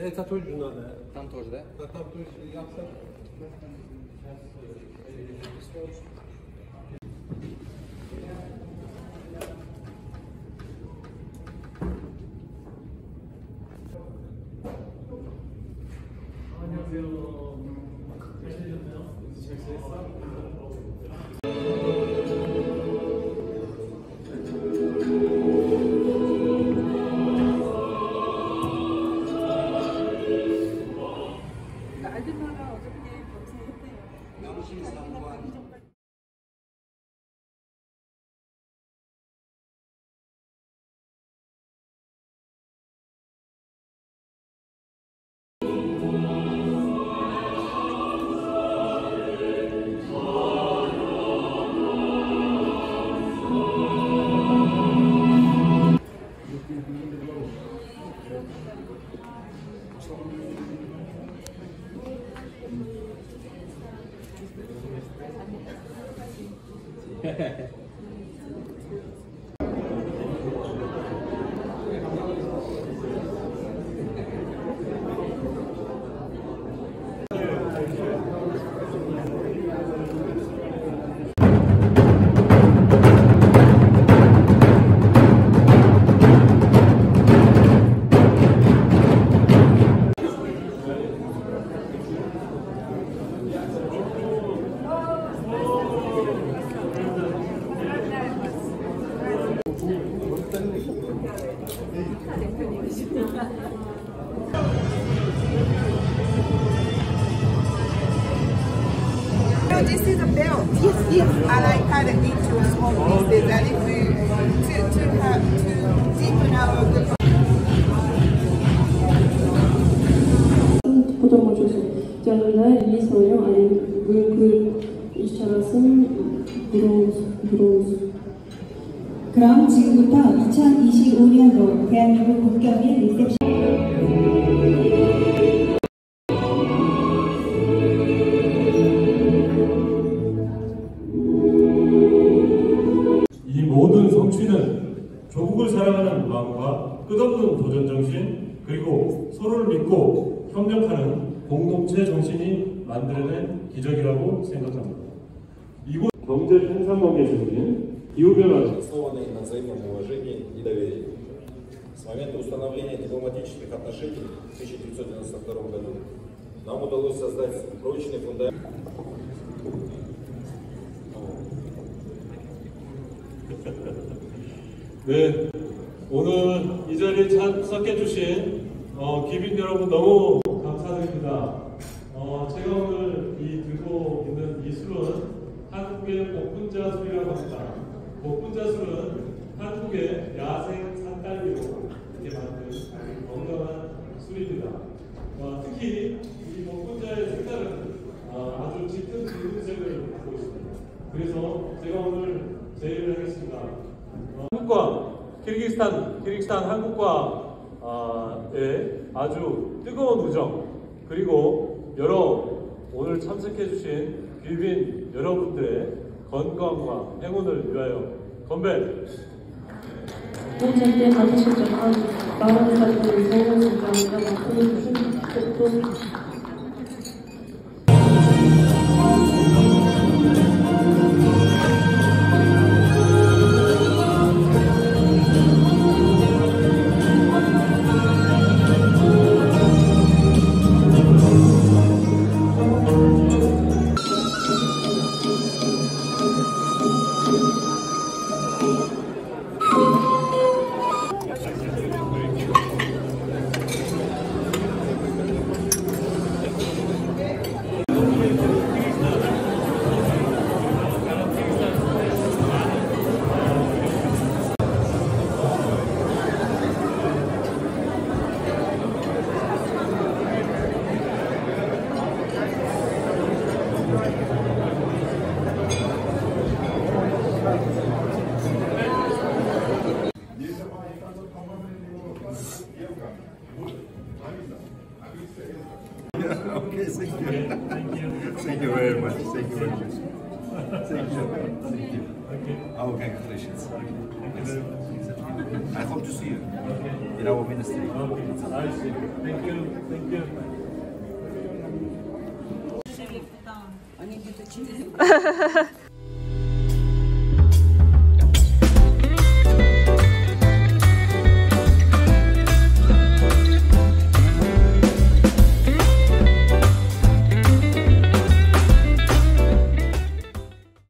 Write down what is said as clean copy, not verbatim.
Это тоже надо. Там тоже, да? Да, там тоже я This is a belt. Yes. I like cut it into small pieces. I need to deepen our the. Canlılar iyi soruyor. Bugünkü işçilerin bronz. 그럼 지금부터 2025년도 대한민국 국경일 리셉션 이 모든 성취는 조국을 사랑하는 마음과 끝없는 도전 정신 그리고 서로를 믿고 협력하는 공동체 정신이 만들어낸 기적이라고 생각합니다. 이곳 경제 편상관계 증진, 기후변화 основанный на взаимном уважении и доверии. С момента установления дипломатических отношений в 1992 году нам удалось создать прочный фундамент. 네, 오늘 이 자리에 참석해주신 귀빈 여러분 너무 감사드립니다. 제가 오늘 들고 있는 이 술은 한국의 복분자 술이라고 합니다. 복분자 술은 한국의 야생 산딸기로 이렇게 만든 건강한 술입니다. 특히 이 복분자의 색깔은 아주 짙은 붉은색을 갖고 있습니다. 그래서 제가 오늘 제의를 하겠습니다. 한국과 키르기스탄 한국과의 아주 뜨거운 우정 그리고 오늘 참석해주신 귀빈 여러분들의 건강과 행운을 위하여 건배! 현재 가지실장과 마음을 가지고 있는 사람과 같은 뜻도 Okay, thank you. Thank you very much. Thank you very much. Thank you. Thank you. Our congratulations. I hope to see you in our ministry. Okay, I see. Thank you. Thank you.